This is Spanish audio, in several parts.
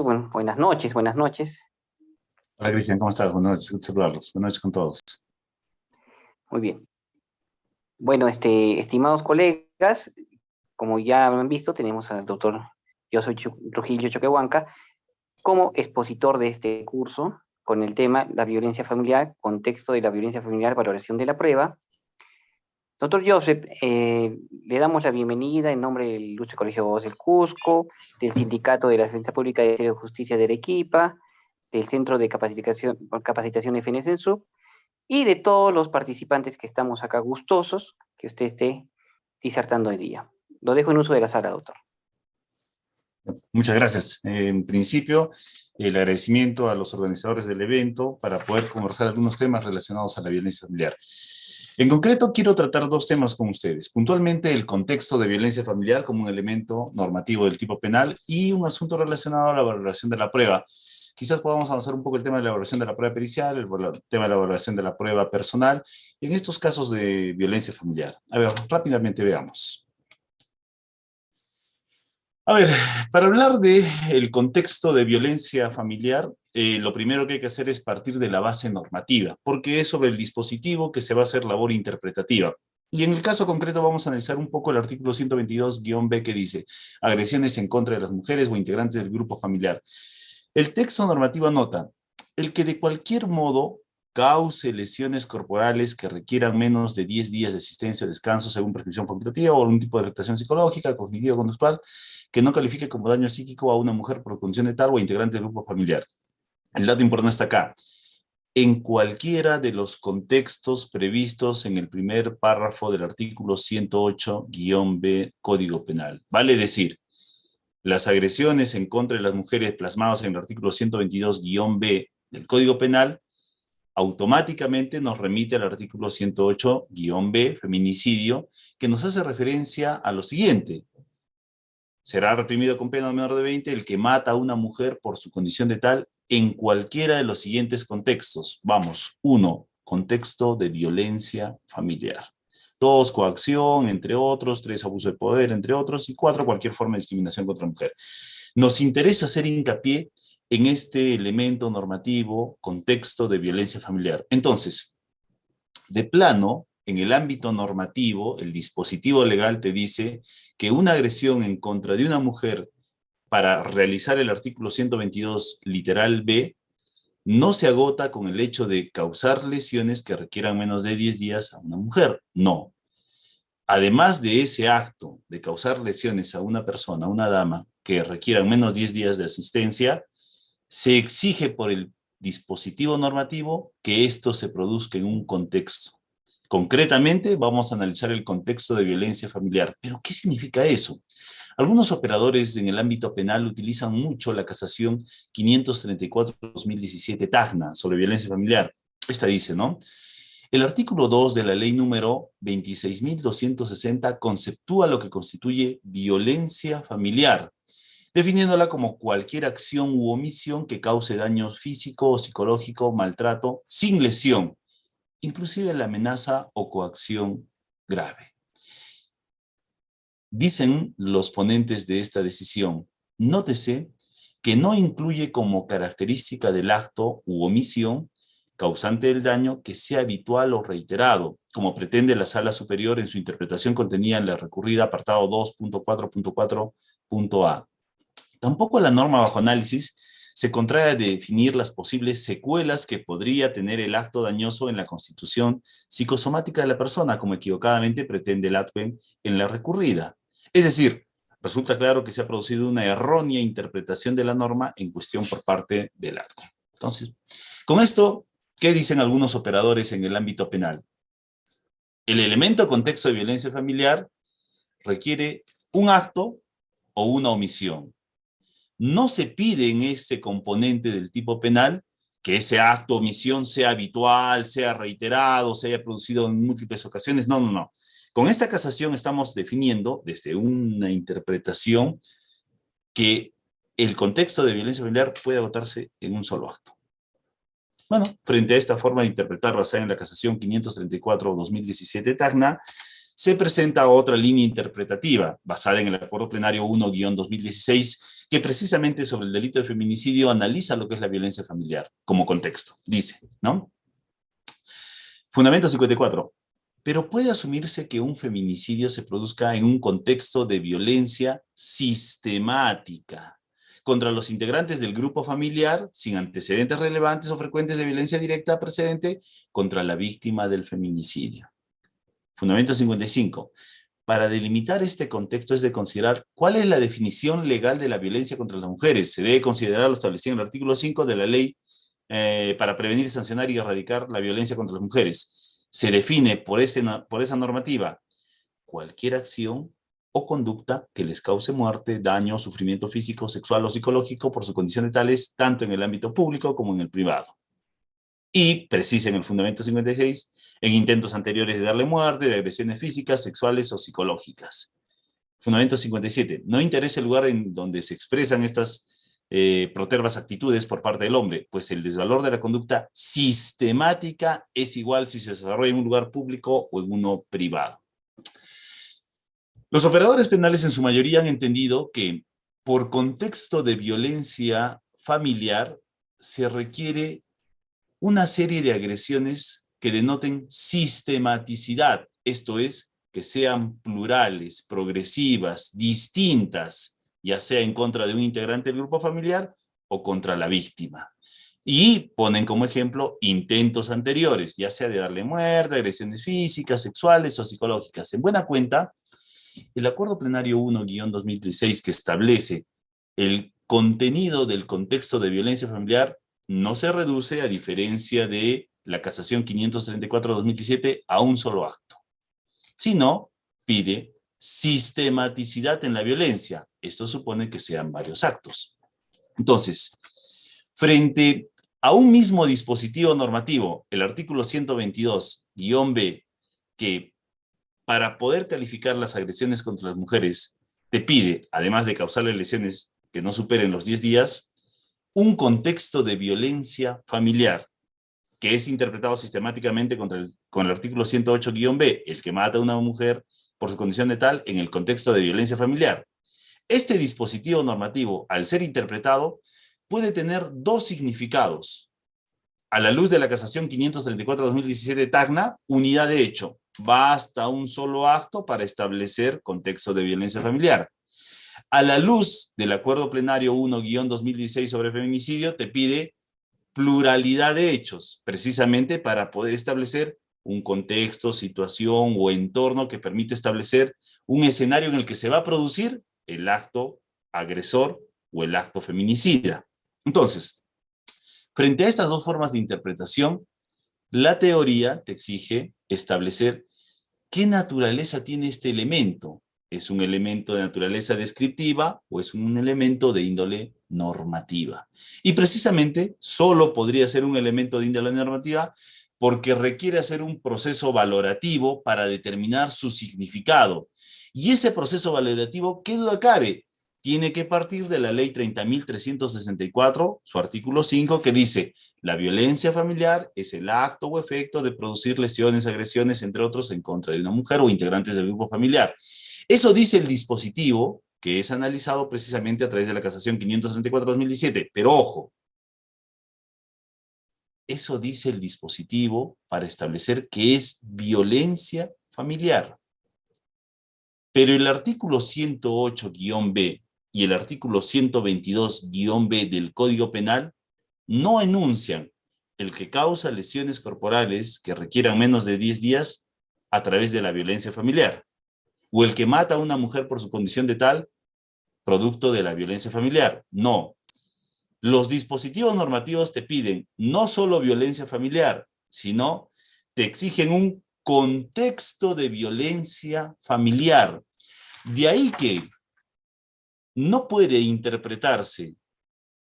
Bueno, buenas noches, buenas noches. Hola Cristian, ¿cómo estás? Buenas noches, gusto saludarlos. Buenas noches con todos. Muy bien. Bueno, estimados colegas, como ya han visto, tenemos al doctor Trujillo Choquehuanca como expositor de este curso con el tema La violencia familiar, contexto de la violencia familiar, valoración de la prueba. Doctor Joseph, le damos la bienvenida en nombre del Ilustre Colegio Voz del Cusco, del Sindicato de la Defensa Pública de Justicia de Arequipa, del Centro de Capacitación FNSENSUB, y de todos los participantes que estamos acá gustosos que usted esté disertando hoy día. Lo dejo en uso de la sala, doctor. Muchas gracias. En principio, el agradecimiento a los organizadores del evento para poder conversar algunos temas relacionados a la violencia familiar. En concreto, quiero tratar dos temas con ustedes. Puntualmente, el contexto de violencia familiar como un elemento normativo del tipo penal y un asunto relacionado a la valoración de la prueba. Quizás podamos avanzar un poco el tema de la valoración de la prueba pericial, el tema de la valoración de la prueba personal, en estos casos de violencia familiar. A ver, rápidamente veamos. A ver, para hablar del contexto de violencia familiar, lo primero que hay que hacer es partir de la base normativa, porque es sobre el dispositivo que se va a hacer labor interpretativa. Y en el caso concreto vamos a analizar un poco el artículo 122-B que dice agresiones en contra de las mujeres o integrantes del grupo familiar. El texto normativo anota, el que de cualquier modo cause lesiones corporales que requieran menos de 10 días de asistencia o descanso según prescripción facultativa o algún tipo de afectación psicológica, cognitiva o conductual, que no califique como daño psíquico a una mujer por condición de tal o integrante del grupo familiar. El dato importante está acá. En cualquiera de los contextos previstos en el primer párrafo del artículo 108-B Código Penal. Vale decir, las agresiones en contra de las mujeres plasmadas en el artículo 122-B del Código Penal automáticamente nos remite al artículo 108-B, feminicidio, que nos hace referencia a lo siguiente. Será reprimido con pena menor de 20 el que mata a una mujer por su condición de tal en cualquiera de los siguientes contextos. Vamos, 1, contexto de violencia familiar. 2, coacción, entre otros. 3, abuso de poder, entre otros. Y 4, cualquier forma de discriminación contra la mujer. Nos interesa hacer hincapié en este elemento normativo, contexto de violencia familiar. Entonces, de plano, en el ámbito normativo, el dispositivo legal te dice que una agresión en contra de una mujer para realizar el artículo 122 literal B no se agota con el hecho de causar lesiones que requieran menos de 10 días a una mujer. No. Además de ese acto de causar lesiones a una persona, a una dama, que requieran menos de 10 días de asistencia, se exige por el dispositivo normativo que esto se produzca en un contexto. Concretamente, vamos a analizar el contexto de violencia familiar. ¿Pero qué significa eso? Algunos operadores en el ámbito penal utilizan mucho la casación 534-2017 Tacna sobre violencia familiar. Esta dice, ¿no? El artículo 2 de la ley número 26.260 conceptúa lo que constituye violencia familiar, definiéndola como cualquier acción u omisión que cause daño físico o psicológico, maltrato, sin lesión, inclusive la amenaza o coacción grave. Dicen los ponentes de esta decisión, nótese que no incluye como característica del acto u omisión causante del daño que sea habitual o reiterado, como pretende la Sala Superior en su interpretación contenida en la recurrida apartado 2.4.4.a. Tampoco la norma bajo análisis se contrae a definir las posibles secuelas que podría tener el acto dañoso en la constitución psicosomática de la persona, como equivocadamente pretende el ATPEN en la recurrida. Es decir, resulta claro que se ha producido una errónea interpretación de la norma en cuestión por parte del ATPEN. Entonces, con esto, ¿qué dicen algunos operadores en el ámbito penal? El elemento contexto de violencia familiar requiere un acto o una omisión. No se pide en este componente del tipo penal que ese acto o omisión sea habitual, sea reiterado, se haya producido en múltiples ocasiones. No, no, no. Con esta casación estamos definiendo desde una interpretación que el contexto de violencia familiar puede agotarse en un solo acto. Bueno, frente a esta forma de interpretar basada en la casación 534-2017 Tacna, se presenta otra línea interpretativa basada en el Acuerdo Plenario 1-2016, que precisamente sobre el delito de feminicidio analiza lo que es la violencia familiar como contexto. Dice, ¿no? Fundamento 54. Pero puede asumirse que un feminicidio se produzca en un contexto de violencia sistemática contra los integrantes del grupo familiar sin antecedentes relevantes o frecuentes de violencia directa precedente contra la víctima del feminicidio. Fundamento 55. Para delimitar este contexto es de considerar cuál es la definición legal de la violencia contra las mujeres. Se debe considerar lo establecido en el artículo 5 de la ley para prevenir, sancionar y erradicar la violencia contra las mujeres. Se define por esa normativa cualquier acción o conducta que les cause muerte, daño, sufrimiento físico, sexual o psicológico por su condición de tales, tanto en el ámbito público como en el privado. Y precisa en el fundamento 56, en intentos anteriores de darle muerte, de agresiones físicas, sexuales o psicológicas. Fundamento 57, no interesa el lugar en donde se expresan estas protervas actitudes por parte del hombre, pues el desvalor de la conducta sistemática es igual si se desarrolla en un lugar público o en uno privado. Los operadores penales en su mayoría han entendido que por contexto de violencia familiar se requiere una serie de agresiones que denoten sistematicidad, esto es, que sean plurales, progresivas, distintas, ya sea en contra de un integrante del grupo familiar o contra la víctima. Y ponen como ejemplo intentos anteriores, ya sea de darle muerte, agresiones físicas, sexuales o psicológicas. En buena cuenta, el Acuerdo Plenario 1-2016 que establece el contenido del contexto de violencia familiar no se reduce, a diferencia de la Casación 534-2017, a un solo acto, sino pide sistematicidad en la violencia. Esto supone que sean varios actos. Entonces, frente a un mismo dispositivo normativo, el artículo 122-B, que para poder calificar las agresiones contra las mujeres te pide, además de causarle lesiones que no superen los 10 días, un contexto de violencia familiar, que es interpretado sistemáticamente con el artículo 108-B, el que mata a una mujer por su condición de tal en el contexto de violencia familiar. Este dispositivo normativo, al ser interpretado, puede tener dos significados. A la luz de la Casación 534-2017 Tacna, unidad de hecho, basta un solo acto para establecer contexto de violencia familiar. A la luz del Acuerdo Plenario 1-2016 sobre feminicidio, te pide pluralidad de hechos, precisamente para poder establecer un contexto, situación o entorno que permite establecer un escenario en el que se va a producir el acto agresor o el acto feminicida. Entonces, frente a estas dos formas de interpretación, la teoría te exige establecer qué naturaleza tiene este elemento. ¿Es un elemento de naturaleza descriptiva o es un elemento de índole normativa? Y precisamente solo podría ser un elemento de índole normativa porque requiere hacer un proceso valorativo para determinar su significado. Y ese proceso valorativo, ¿qué duda cabe? Tiene que partir de la ley 30.364, su artículo 5, que dice: la violencia familiar es el acto o efecto de producir lesiones, agresiones, entre otros, en contra de una mujer o integrantes del grupo familiar. Eso dice el dispositivo, que es analizado precisamente a través de la Casación 534-2017. Pero ojo, eso dice el dispositivo para establecer que es violencia familiar. Pero el artículo 108-B y el artículo 122-B del Código Penal no enuncian el que causa lesiones corporales que requieran menos de 10 días a través de la violencia familiar, o el que mata a una mujer por su condición de tal, producto de la violencia familiar. No. Los dispositivos normativos te piden no solo violencia familiar, sino te exigen un contexto de violencia familiar. De ahí que no puede interpretarse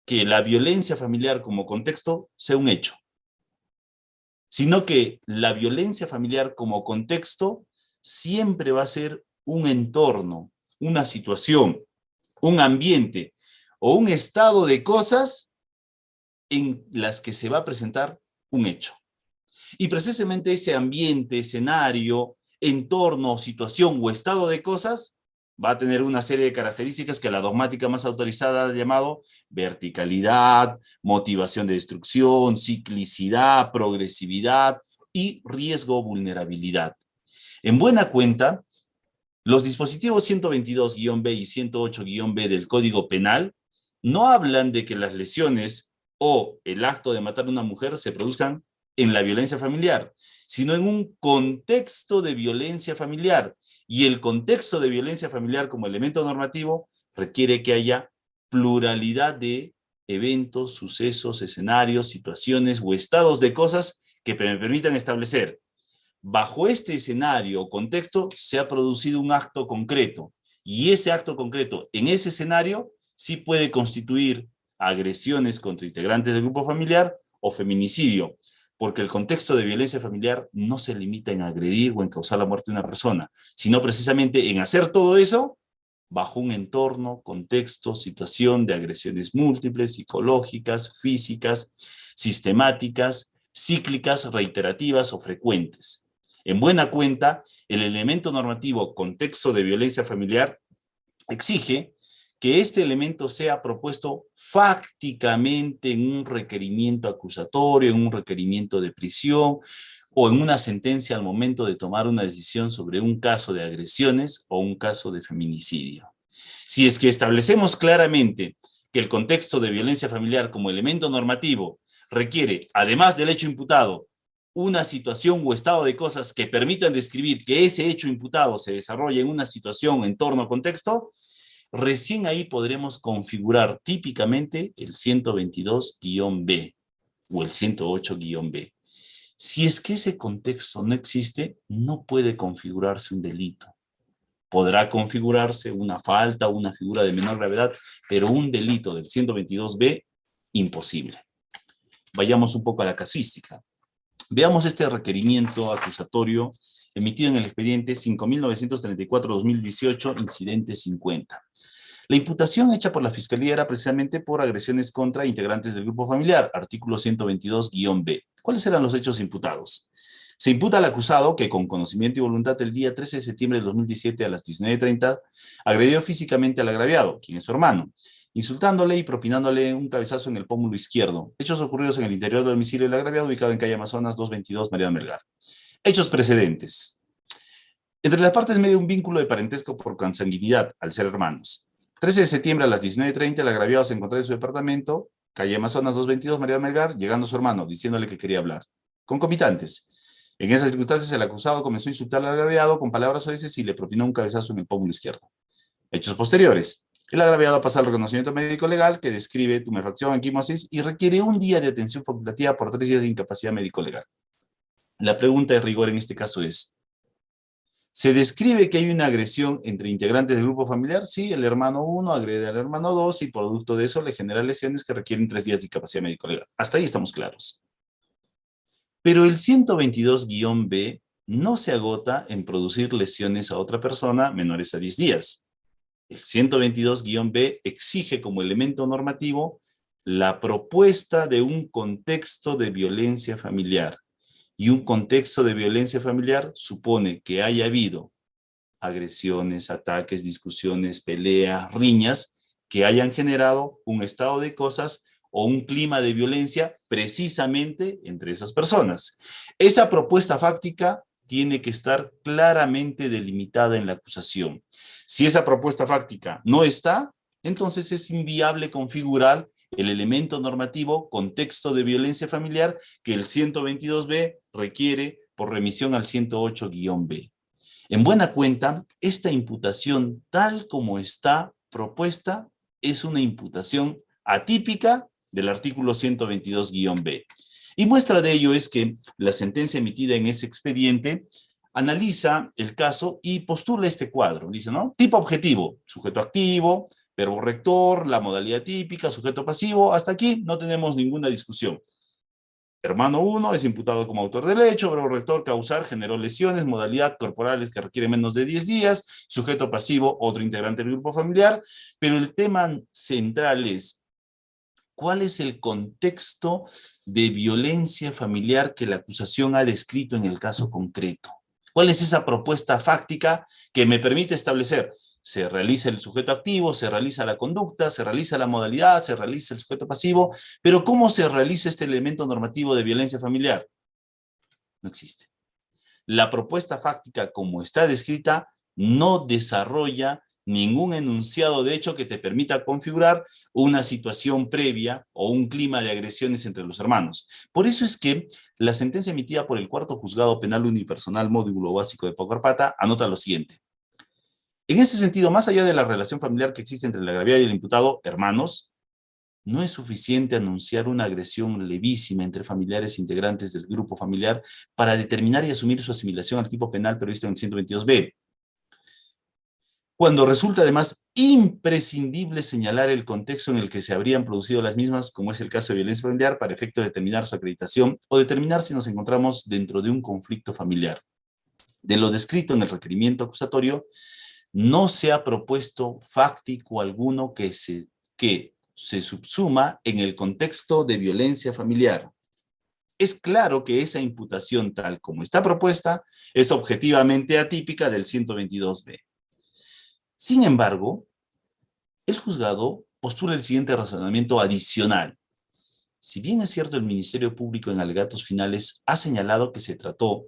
que la violencia familiar como contexto sea un hecho, sino que la violencia familiar como contexto siempre va a ser un entorno, una situación, un ambiente o un estado de cosas en las que se va a presentar un hecho. Y precisamente ese ambiente, escenario, entorno, situación o estado de cosas, va a tener una serie de características que la dogmática más autorizada ha llamado verticalidad, motivación de destrucción, ciclicidad, progresividad y riesgo vulnerabilidad. En buena cuenta, los dispositivos 122-B y 108-B del Código Penal no hablan de que las lesiones o el acto de matar a una mujer se produzcan en la violencia familiar, sino en un contexto de violencia familiar. Y el contexto de violencia familiar como elemento normativo requiere que haya pluralidad de eventos, sucesos, escenarios, situaciones o estados de cosas que me permitan establecer: bajo este escenario o contexto se ha producido un acto concreto, y ese acto concreto en ese escenario sí puede constituir agresiones contra integrantes del grupo familiar o feminicidio, porque el contexto de violencia familiar no se limita en agredir o en causar la muerte de una persona, sino precisamente en hacer todo eso bajo un entorno, contexto, situación de agresiones múltiples, psicológicas, físicas, sistemáticas, cíclicas, reiterativas o frecuentes. En buena cuenta, el elemento normativo contexto de violencia familiar exige que este elemento sea propuesto fácticamente en un requerimiento acusatorio, en un requerimiento de prisión o en una sentencia al momento de tomar una decisión sobre un caso de agresiones o un caso de feminicidio. Si es que establecemos claramente que el contexto de violencia familiar como elemento normativo requiere, además del hecho imputado, una situación o estado de cosas que permitan describir que ese hecho imputado se desarrolla en una situación, entorno o contexto, recién ahí podremos configurar típicamente el 122-B o el 108-B. Si es que ese contexto no existe, no puede configurarse un delito. Podrá configurarse una falta o una figura de menor gravedad, pero un delito del 122-B, imposible. Vayamos un poco a la casuística. Veamos este requerimiento acusatorio emitido en el expediente 5.934-2018, incidente 50. La imputación hecha por la Fiscalía era precisamente por agresiones contra integrantes del grupo familiar, artículo 122-B. ¿Cuáles eran los hechos imputados? Se imputa al acusado que, con conocimiento y voluntad, el día 13 de septiembre de 2017 a las 19:30, agredió físicamente al agraviado, quien es su hermano, insultándole y propinándole un cabezazo en el pómulo izquierdo. Hechos ocurridos en el interior del domicilio del agraviado, ubicado en calle Amazonas 222, Mariano Melgar. Hechos precedentes. Entre las partes medio un vínculo de parentesco por consanguinidad, al ser hermanos. 13 de septiembre a las 19:30, el agraviado se encontraba en su departamento, calle Amazonas 222, Mariano Melgar, llegando su hermano, diciéndole que quería hablar. Concomitantes. En esas circunstancias, el acusado comenzó a insultar al agraviado con palabras soeces y le propinó un cabezazo en el pómulo izquierdo. Hechos posteriores. El agraviado pasa al reconocimiento médico legal que describe tumefacción, equimosis y requiere un día de atención facultativa por 3 días de incapacidad médico legal. La pregunta de rigor en este caso es: ¿se describe que hay una agresión entre integrantes del grupo familiar? Sí, el hermano 1 agrede al hermano 2 y producto de eso le genera lesiones que requieren 3 días de incapacidad médico legal. Hasta ahí estamos claros. Pero el 122-B no se agota en producir lesiones a otra persona menores a 10 días. El 122-B exige como elemento normativo la propuesta de un contexto de violencia familiar. Y un contexto de violencia familiar supone que haya habido agresiones, ataques, discusiones, peleas, riñas, que hayan generado un estado de cosas o un clima de violencia precisamente entre esas personas. Esa propuesta fáctica tiene que estar claramente delimitada en la acusación. Si esa propuesta fáctica no está, entonces es inviable configurar el elemento normativo contexto de violencia familiar que el 122-B requiere por remisión al 108-B. En buena cuenta, esta imputación tal como está propuesta es una imputación atípica del artículo 122-B. Y muestra de ello es que la sentencia emitida en ese expediente analiza el caso y postula este cuadro. Dice, ¿no? Tipo objetivo, sujeto activo, verbo rector, la modalidad típica, sujeto pasivo. Hasta aquí no tenemos ninguna discusión. Hermano 1 es imputado como autor del hecho, verbo rector, causar, generó lesiones, modalidad corporales que requiere menos de 10 días, sujeto pasivo, otro integrante del grupo familiar, pero el tema central es: ¿cuál es el contexto de violencia familiar que la acusación ha descrito en el caso concreto? ¿Cuál es esa propuesta fáctica que me permite establecer? Se realiza el sujeto activo, se realiza la conducta, se realiza la modalidad, se realiza el sujeto pasivo, pero ¿cómo se realiza este elemento normativo de violencia familiar? No existe. La propuesta fáctica, como está descrita, no desarrolla ningún enunciado de hecho que te permita configurar una situación previa o un clima de agresiones entre los hermanos. Por eso es que la sentencia emitida por el Cuarto Juzgado Penal Unipersonal Módulo Básico de Paucarpata anota lo siguiente. En ese sentido, más allá de la relación familiar que existe entre el agraviado y el imputado, hermanos, no es suficiente anunciar una agresión levísima entre familiares integrantes del grupo familiar para determinar y asumir su asimilación al tipo penal previsto en el 122b. Cuando resulta además imprescindible señalar el contexto en el que se habrían producido las mismas, como es el caso de violencia familiar, para efecto de determinar su acreditación o determinar si nos encontramos dentro de un conflicto familiar. De lo descrito en el requerimiento acusatorio, no se ha propuesto fáctico alguno que se subsuma en el contexto de violencia familiar. Es claro que esa imputación tal como está propuesta es objetivamente atípica del 122b. Sin embargo, el juzgado postula el siguiente razonamiento adicional. Si bien es cierto, el Ministerio Público en alegatos finales ha señalado que se trató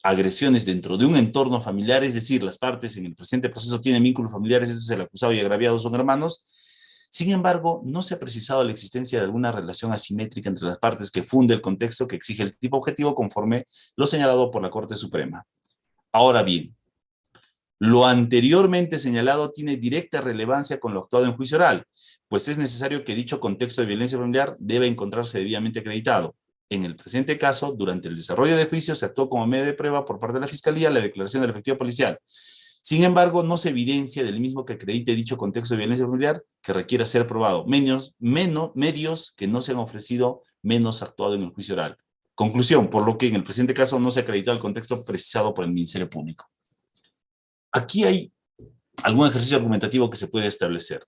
agresiones dentro de un entorno familiar, es decir, las partes en el presente proceso tienen vínculos familiares, entonces el acusado y agraviado son hermanos. Sin embargo, no se ha precisado la existencia de alguna relación asimétrica entre las partes que funde el contexto que exige el tipo objetivo conforme lo señalado por la Corte Suprema. Ahora bien, lo anteriormente señalado tiene directa relevancia con lo actuado en juicio oral, pues es necesario que dicho contexto de violencia familiar deba encontrarse debidamente acreditado. En el presente caso, durante el desarrollo de juicio, se actuó como medio de prueba por parte de la Fiscalía la declaración del efectivo policial. Sin embargo, no se evidencia del mismo que acredite dicho contexto de violencia familiar que requiera ser probado. Medios que no se han ofrecido menos actuado en el juicio oral. Conclusión, por lo que en el presente caso no se acreditó el contexto precisado por el Ministerio Público. Aquí hay algún ejercicio argumentativo que se puede establecer.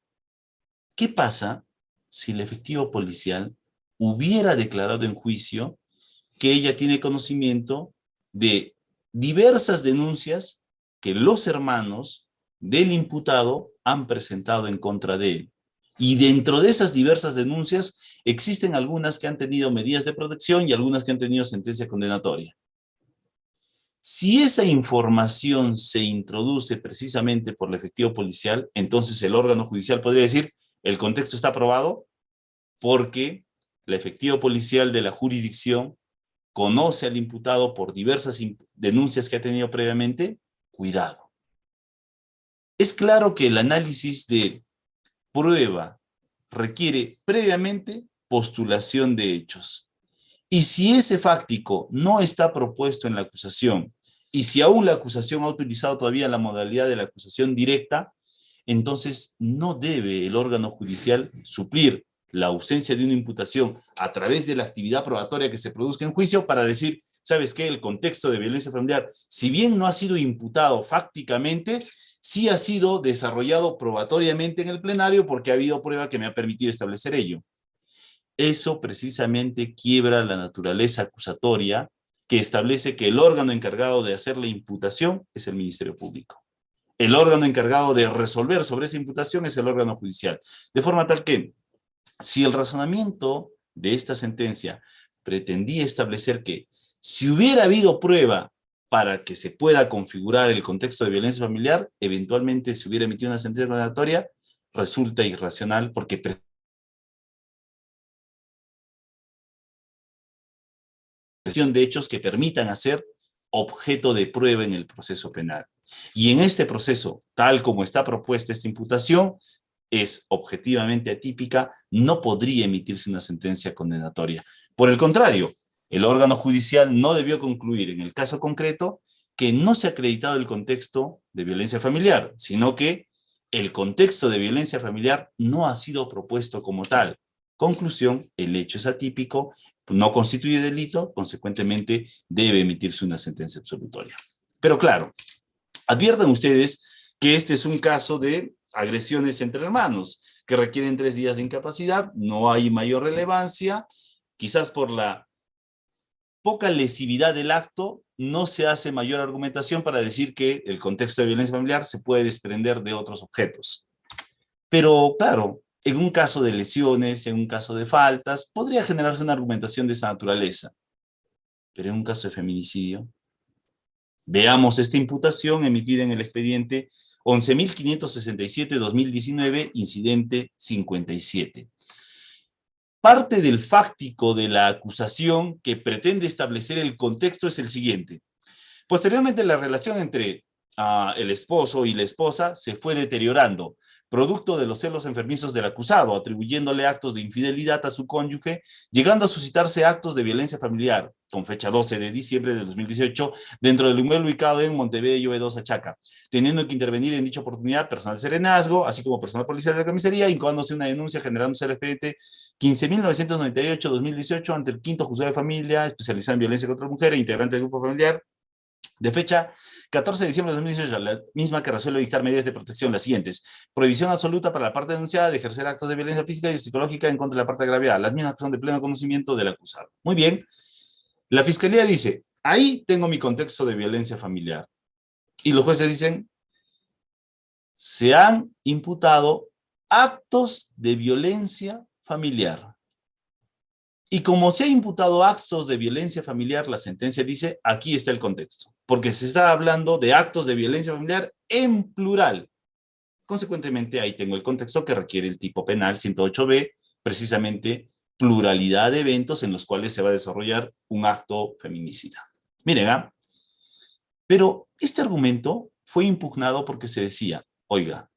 ¿Qué pasa si el efectivo policial hubiera declarado en juicio que ella tiene conocimiento de diversas denuncias que los hermanos del imputado han presentado en contra de él? Y dentro de esas diversas denuncias existen algunas que han tenido medidas de protección y algunas que han tenido sentencia condenatoria. Si esa información se introduce precisamente por el efectivo policial, entonces el órgano judicial podría decir, el contexto está aprobado porque el efectivo policial de la jurisdicción conoce al imputado por diversas denuncias que ha tenido previamente. Cuidado. Es claro que el análisis de prueba requiere previamente postulación de hechos. Y si ese fáctico no está propuesto en la acusación, y si aún la acusación ha utilizado todavía la modalidad de la acusación directa, entonces no debe el órgano judicial suplir la ausencia de una imputación a través de la actividad probatoria que se produzca en juicio para decir, ¿sabes qué? El contexto de violencia familiar, si bien no ha sido imputado fácticamente, sí ha sido desarrollado probatoriamente en el plenario porque ha habido prueba que me ha permitido establecer ello. Eso precisamente quiebra la naturaleza acusatoria que establece que el órgano encargado de hacer la imputación es el Ministerio Público. El órgano encargado de resolver sobre esa imputación es el órgano judicial. De forma tal que, si el razonamiento de esta sentencia pretendía establecer que si hubiera habido prueba para que se pueda configurar el contexto de violencia familiar, eventualmente se hubiera emitido una sentencia condenatoria, resulta irracional porque de hechos que permitan hacer objeto de prueba en el proceso penal. Y en este proceso, tal como está propuesta esta imputación, es objetivamente atípica, no podría emitirse una sentencia condenatoria. Por el contrario, el órgano judicial no debió concluir en el caso concreto que no se ha acreditado el contexto de violencia familiar, sino que el contexto de violencia familiar no ha sido propuesto como tal. Conclusión, el hecho es atípico, no constituye delito, consecuentemente debe emitirse una sentencia absolutoria. Pero claro, adviertan ustedes que este es un caso de agresiones entre hermanos, que requieren 3 días de incapacidad, no hay mayor relevancia, quizás por la poca lesividad del acto, no se hace mayor argumentación para decir que el contexto de violencia familiar se puede desprender de otros objetos. Pero claro, en un caso de lesiones, en un caso de faltas, podría generarse una argumentación de esa naturaleza. Pero en un caso de feminicidio, veamos esta imputación emitida en el expediente 11.567-2019, incidente 57. Parte del fáctico de la acusación que pretende establecer el contexto es el siguiente. Posteriormente, la relación entre el esposo y la esposa se fue deteriorando, producto de los celos enfermizos del acusado, atribuyéndole actos de infidelidad a su cónyuge, llegando a suscitarse actos de violencia familiar, con fecha 12 de diciembre de 2018, dentro del inmueble ubicado en Montebello E2 Achaca, teniendo que intervenir en dicha oportunidad personal de serenazgo, así como personal policial de la comisaría, incoándose una denuncia generándose el expediente 15.998-2018 ante el quinto juzgado de familia, especializado en violencia contra la mujer e integrante del grupo familiar, de fecha 14 de diciembre de 2018, la misma que resuelve dictar medidas de protección, las siguientes: prohibición absoluta para la parte denunciada de ejercer actos de violencia física y psicológica en contra de la parte agraviada, las mismas que son de pleno conocimiento del acusado. Muy bien, la fiscalía dice, ahí tengo mi contexto de violencia familiar. Y los jueces dicen, se han imputado actos de violencia familiar. Y como se ha imputado actos de violencia familiar, la sentencia dice, aquí está el contexto, porque se está hablando de actos de violencia familiar en plural. Consecuentemente, ahí tengo el contexto que requiere el tipo penal 108B, precisamente pluralidad de eventos en los cuales se va a desarrollar un acto feminicida. Miren, pero este argumento fue impugnado porque se decía, oiga,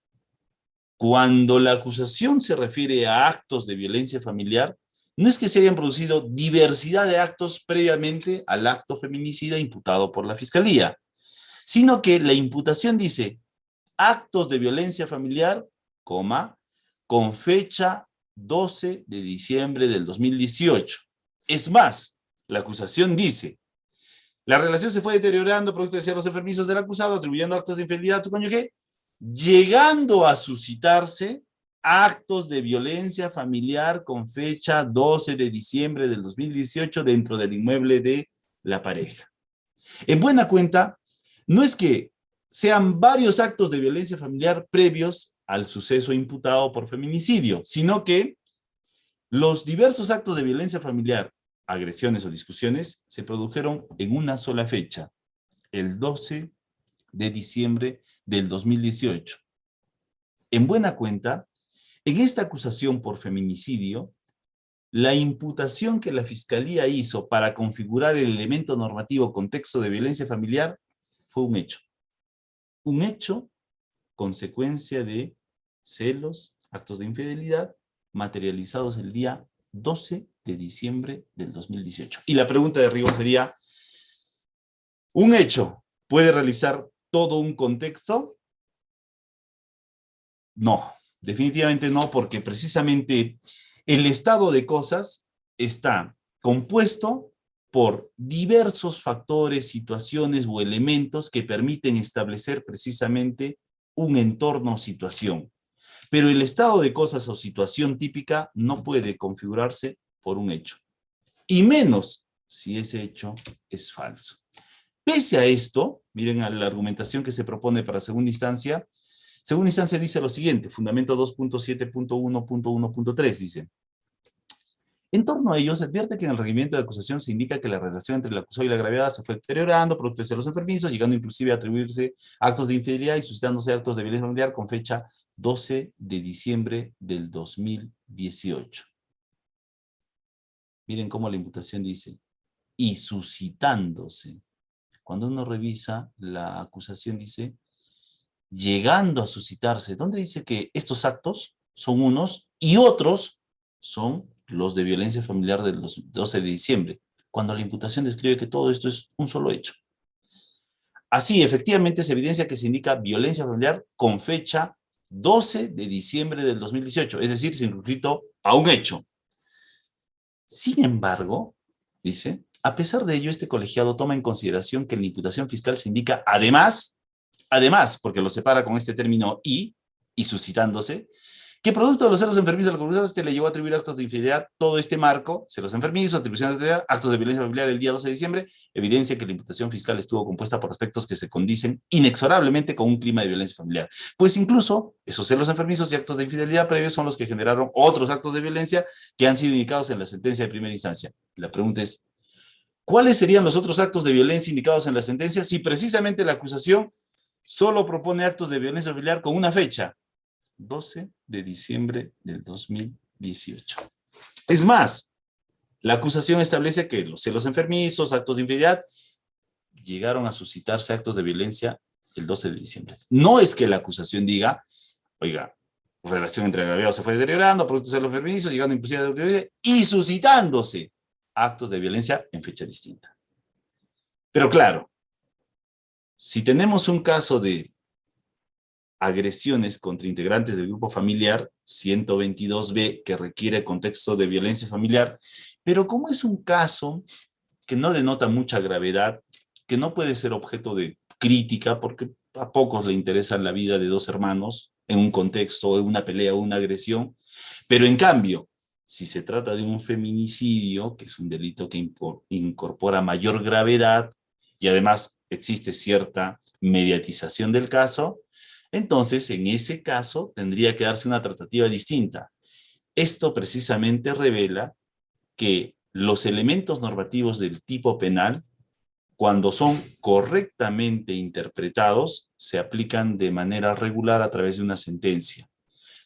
cuando la acusación se refiere a actos de violencia familiar, no es que se hayan producido diversidad de actos previamente al acto feminicida imputado por la Fiscalía, sino que la imputación dice actos de violencia familiar, con fecha 12 de diciembre del 2018. Es más, la acusación dice, la relación se fue deteriorando producto de celos enfermizos del acusado, atribuyendo actos de infidelidad a su cónyuge, llegando a suscitarse actos de violencia familiar con fecha 12 de diciembre del 2018 dentro del inmueble de la pareja. En buena cuenta, no es que sean varios actos de violencia familiar previos al suceso imputado por feminicidio, sino que los diversos actos de violencia familiar, agresiones o discusiones, se produjeron en una sola fecha, el 12 de diciembre del 2018. En buena cuenta, en esta acusación por feminicidio, la imputación que la Fiscalía hizo para configurar el elemento normativo contexto de violencia familiar fue un hecho. Un hecho consecuencia de celos, actos de infidelidad, materializados el día 12 de diciembre del 2018. Y la pregunta de rigor sería, ¿un hecho puede realizar todo un contexto? No, definitivamente no, porque precisamente el estado de cosas está compuesto por diversos factores, situaciones o elementos que permiten establecer precisamente un entorno o situación. Pero el estado de cosas o situación típica no puede configurarse por un hecho. Y menos si ese hecho es falso. Pese a esto, miren a la argumentación que se propone para segunda instancia dice lo siguiente, fundamento 2.7.1.1.3 dice, en torno a ello, se advierte que en el requerimiento de acusación se indica que la relación entre el acusado y la agraviada se fue deteriorando, producto de celos enfermizos, llegando inclusive a atribuirse actos de infidelidad y suscitándose actos de violencia familiar con fecha 12 de diciembre del 2018. Miren cómo la imputación dice, y suscitándose. Cuando uno revisa, la acusación dice, llegando a suscitarse. ¿Dónde dice que estos actos son unos y otros son los de violencia familiar del 12 de diciembre? Cuando la imputación describe que todo esto es un solo hecho. Así, efectivamente, se evidencia que se indica violencia familiar con fecha 12 de diciembre del 2018, es decir, circunscrito a un hecho. Sin embargo, dice, a pesar de ello, este colegiado toma en consideración que en la imputación fiscal se indica además, porque lo separa con este término y suscitándose, que producto de los celos enfermizos de la comunidad le llevó a atribuir actos de infidelidad. Todo este marco, celos enfermizos, atribución de infidelidad, actos de violencia familiar el día 12 de diciembre, evidencia que la imputación fiscal estuvo compuesta por aspectos que se condicen inexorablemente con un clima de violencia familiar. Pues incluso esos celos enfermizos y actos de infidelidad previos son los que generaron otros actos de violencia que han sido indicados en la sentencia de primera instancia. La pregunta es, ¿cuáles serían los otros actos de violencia indicados en la sentencia si precisamente la acusación solo propone actos de violencia familiar con una fecha? 12 de diciembre del 2018. Es más, la acusación establece que los celos enfermizos, actos de infidelidad, llegaron a suscitarse actos de violencia el 12 de diciembre. No es que la acusación diga, oiga, relación entre agraviados se fue deteriorando, producto de celos enfermizos, llegando inclusive a violencia y suscitándose actos de violencia en fecha distinta. Pero claro, si tenemos un caso de agresiones contra integrantes del grupo familiar, 122b, que requiere contexto de violencia familiar, pero como es un caso que no denota mucha gravedad, que no puede ser objeto de crítica, porque a pocos le interesa la vida de dos hermanos en un contexto, en una pelea o una agresión, pero en cambio, si se trata de un feminicidio, que es un delito que incorpora mayor gravedad y además existe cierta mediatización del caso, entonces, en ese caso, tendría que darse una tratativa distinta. Esto precisamente revela que los elementos normativos del tipo penal, cuando son correctamente interpretados, se aplican de manera regular a través de una sentencia.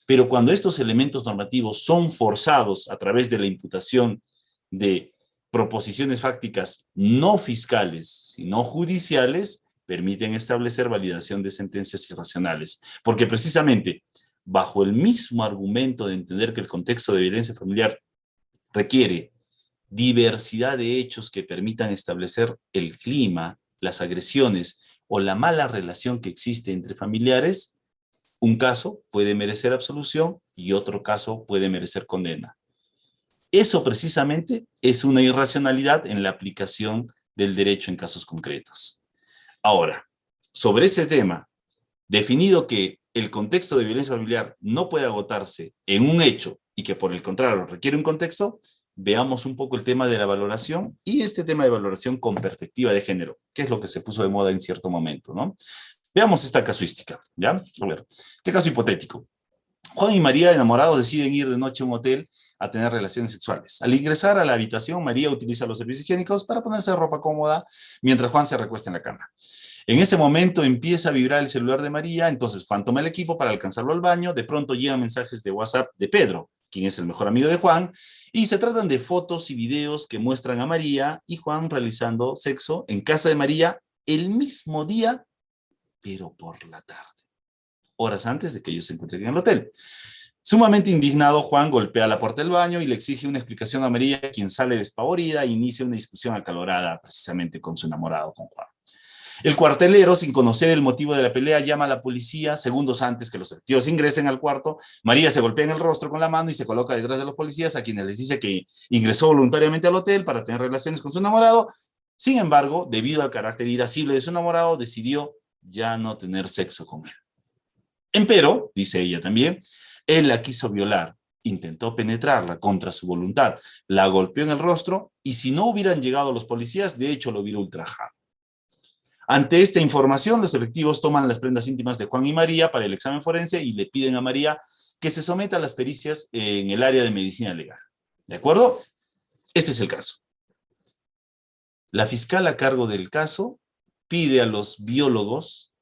Pero cuando estos elementos normativos son forzados a través de la imputación de proposiciones fácticas no fiscales, sino judiciales, permiten establecer validación de sentencias irracionales. Porque precisamente, bajo el mismo argumento de entender que el contexto de violencia familiar requiere diversidad de hechos que permitan establecer el clima, las agresiones o la mala relación que existe entre familiares, un caso puede merecer absolución y otro caso puede merecer condena. Eso precisamente es una irracionalidad en la aplicación del derecho en casos concretos. Ahora, sobre ese tema, definido que el contexto de violencia familiar no puede agotarse en un hecho y que por el contrario requiere un contexto, veamos un poco el tema de la valoración y este tema de valoración con perspectiva de género, que es lo que se puso de moda en cierto momento, ¿no? Veamos esta casuística, ¿ya? A ver, este caso hipotético. Juan y María, enamorados, deciden ir de noche a un hotel a tener relaciones sexuales. Al ingresar a la habitación, María utiliza los servicios higiénicos para ponerse ropa cómoda mientras Juan se recuesta en la cama. En ese momento empieza a vibrar el celular de María, entonces Juan toma el equipo para alcanzarlo al baño, de pronto llegan mensajes de WhatsApp de Pedro, quien es el mejor amigo de Juan, y se tratan de fotos y videos que muestran a María y Juan realizando sexo en casa de María el mismo día, pero por la tarde, horas antes de que ellos se encuentren en el hotel. Sumamente indignado, Juan golpea la puerta del baño y le exige una explicación a María, quien sale despavorida e inicia una discusión acalorada precisamente con su enamorado, con Juan. El cuartelero, sin conocer el motivo de la pelea, llama a la policía segundos antes que los efectivos ingresen al cuarto. María se golpea en el rostro con la mano y se coloca detrás de los policías, a quienes les dice que ingresó voluntariamente al hotel para tener relaciones con su enamorado. Sin embargo, debido al carácter irascible de su enamorado, decidió ya no tener sexo con él. Empero, dice ella también, él la quiso violar, intentó penetrarla contra su voluntad, la golpeó en el rostro y si no hubieran llegado los policías, de hecho lo hubiera ultrajado. Ante esta información, los efectivos toman las prendas íntimas de Juan y María para el examen forense y le piden a María que se someta a las pericias en el área de medicina legal. ¿De acuerdo? Este es el caso. La fiscal a cargo del caso pide a los biólogos,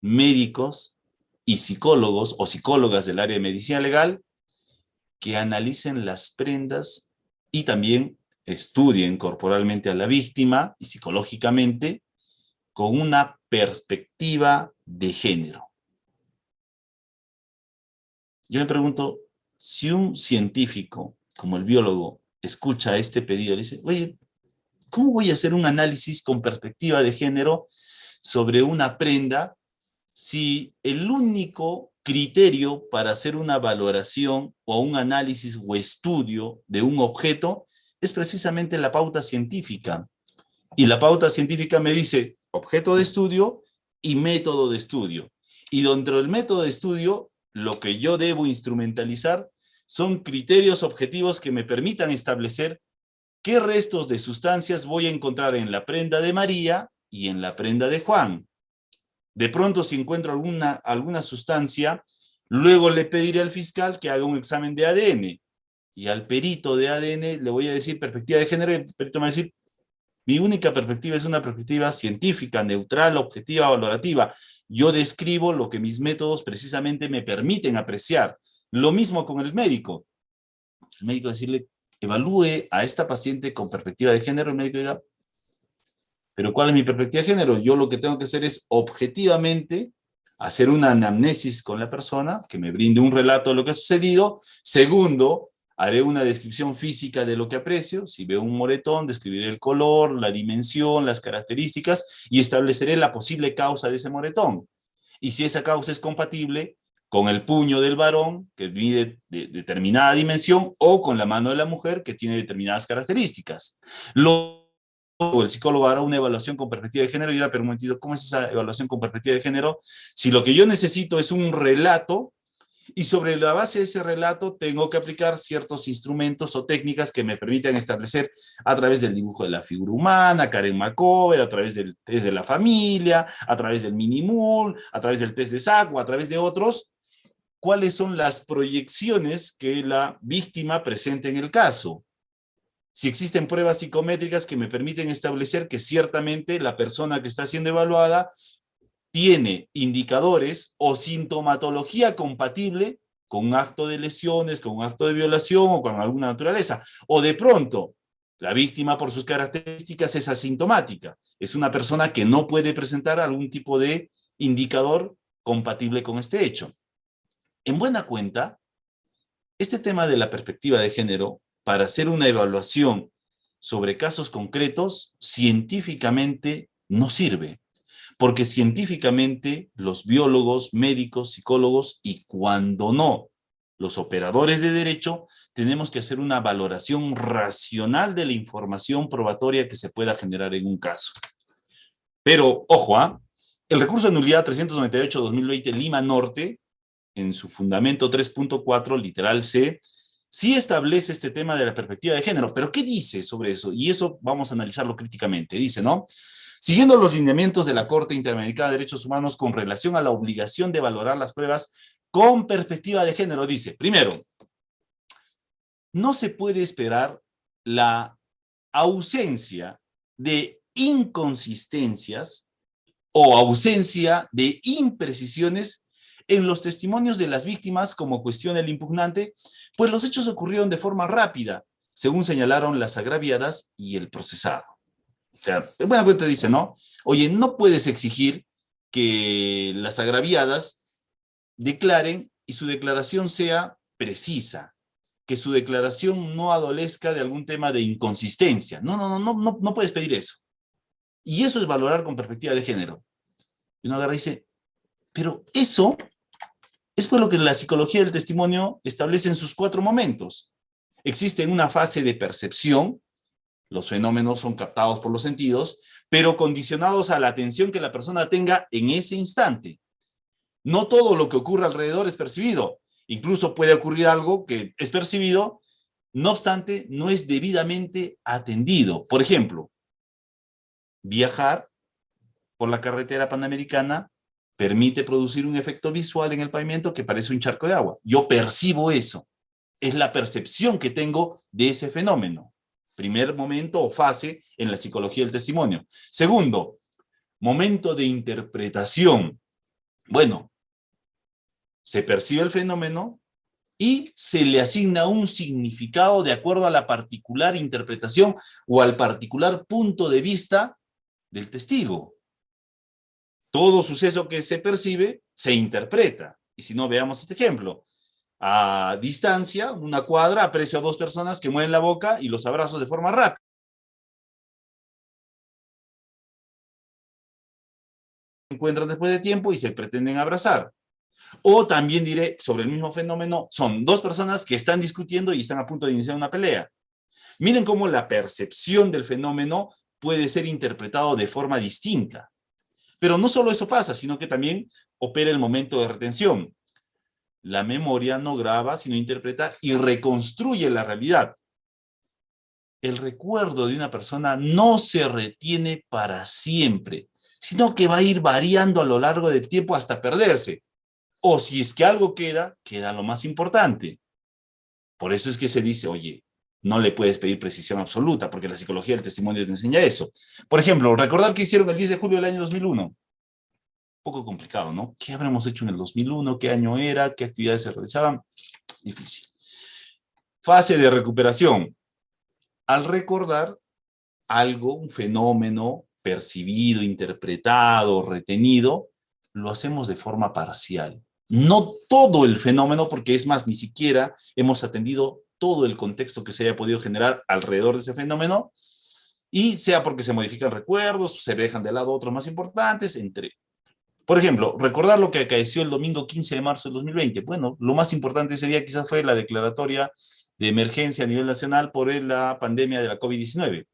médicos y psicólogos o psicólogas del área de medicina legal que analicen las prendas y también estudien corporalmente a la víctima y psicológicamente con una perspectiva de género. Yo me pregunto, si un científico como el biólogo escucha este pedido y dice, oye, ¿cómo voy a hacer un análisis con perspectiva de género sobre una prenda si el único criterio para hacer una valoración o un análisis o estudio de un objeto es precisamente la pauta científica? Y la pauta científica me dice objeto de estudio y método de estudio. Y dentro del método de estudio lo que yo debo instrumentalizar son criterios objetivos que me permitan establecer qué restos de sustancias voy a encontrar en la prenda de María y en la prenda de Juan. De pronto, si encuentro alguna sustancia, luego le pediré al fiscal que haga un examen de ADN. Y al perito de ADN le voy a decir perspectiva de género, y el perito me va a decir, mi única perspectiva es una perspectiva científica, neutral, objetiva, valorativa. Yo describo lo que mis métodos precisamente me permiten apreciar. Lo mismo con el médico. El médico decirle, evalúe a esta paciente con perspectiva de género, el médico dirá, pero ¿cuál es mi perspectiva de género? Yo lo que tengo que hacer es objetivamente hacer una anamnesis con la persona, que me brinde un relato de lo que ha sucedido. Segundo, haré una descripción física de lo que aprecio. Si veo un moretón, describiré el color, la dimensión, las características y estableceré la posible causa de ese moretón. Y si esa causa es compatible con el puño del varón, que mide de determinada dimensión, o con la mano de la mujer, que tiene determinadas características. El psicólogo hará una evaluación con perspectiva de género y dirá, pero un momentito, ¿cómo es esa evaluación con perspectiva de género? Si lo que yo necesito es un relato, y sobre la base de ese relato tengo que aplicar ciertos instrumentos o técnicas que me permitan establecer a través del dibujo de la figura humana, Karen McCover, a través del test de la familia, a través del Minimul, a través del test de SAC o a través de otros, cuáles son las proyecciones que la víctima presenta en el caso. Si existen pruebas psicométricas que me permiten establecer que ciertamente la persona que está siendo evaluada tiene indicadores o sintomatología compatible con un acto de lesiones, con un acto de violación o con alguna naturaleza. O de pronto, la víctima por sus características es asintomática. Es una persona que no puede presentar algún tipo de indicador compatible con este hecho. En buena cuenta, este tema de la perspectiva de género, para hacer una evaluación sobre casos concretos, científicamente no sirve. Porque científicamente los biólogos, médicos, psicólogos y cuando no, los operadores de derecho, tenemos que hacer una valoración racional de la información probatoria que se pueda generar en un caso. Pero, ojo, el recurso de nulidad 398-2020 Lima Norte, en su fundamento 3.4, literal C, sí establece este tema de la perspectiva de género. ¿Pero qué dice sobre eso? Y eso vamos a analizarlo críticamente. Dice, ¿no? Siguiendo los lineamientos de la Corte Interamericana de Derechos Humanos con relación a la obligación de valorar las pruebas con perspectiva de género, dice, primero, no se puede esperar la ausencia de inconsistencias o ausencia de imprecisiones en los testimonios de las víctimas, como cuestiona el impugnante, pues los hechos ocurrieron de forma rápida, según señalaron las agraviadas y el procesado. O sea, en buena cuenta dice, ¿no? Oye, no puedes exigir que las agraviadas declaren y su declaración sea precisa, que su declaración no adolezca de algún tema de inconsistencia. No puedes pedir eso. Y eso es valorar con perspectiva de género. Y uno agarra y dice, pero eso es por lo que la psicología del testimonio establece en sus 4 momentos. Existe una fase de percepción, los fenómenos son captados por los sentidos, pero condicionados a la atención que la persona tenga en ese instante. No todo lo que ocurre alrededor es percibido. Incluso puede ocurrir algo que es percibido, no obstante, no es debidamente atendido. Por ejemplo, viajar por la carretera panamericana permite producir un efecto visual en el pavimento que parece un charco de agua. Yo percibo eso. Es la percepción que tengo de ese fenómeno. Primer momento o fase en la psicología del testimonio. Segundo, momento de interpretación. Bueno, se percibe el fenómeno y se le asigna un significado de acuerdo a la particular interpretación o al particular punto de vista del testigo. Todo suceso que se percibe se interpreta. Y si no, veamos este ejemplo. A distancia, una cuadra, aprecio a 2 personas que mueven la boca y los abrazos de forma rápida. Se encuentran después de tiempo y se pretenden abrazar. O también diré sobre el mismo fenómeno, son 2 personas que están discutiendo y están a punto de iniciar una pelea. Miren cómo la percepción del fenómeno puede ser interpretado de forma distinta. Pero no solo eso pasa, sino que también opera el momento de retención. La memoria no graba, sino interpreta y reconstruye la realidad. El recuerdo de una persona no se retiene para siempre, sino que va a ir variando a lo largo del tiempo hasta perderse. O si es que algo queda, queda lo más importante. Por eso es que se dice, oye, no le puedes pedir precisión absoluta, porque la psicología del testimonio te enseña eso. Por ejemplo, recordar qué hicieron el 10 de julio del año 2001. Poco complicado, ¿no? ¿Qué habremos hecho en el 2001? ¿Qué año era? ¿Qué actividades se realizaban? Difícil. Fase de recuperación. Al recordar algo, un fenómeno percibido, interpretado, retenido, lo hacemos de forma parcial. No todo el fenómeno, porque es más, ni siquiera hemos atendido todo el contexto que se haya podido generar alrededor de ese fenómeno, y sea porque se modifican recuerdos, se dejan de lado otros más importantes, entre. Por ejemplo, recordar lo que acaeció el domingo 15 de marzo del 2020. Bueno, lo más importante ese día quizás fue la declaratoria de emergencia a nivel nacional por la pandemia de la COVID-19.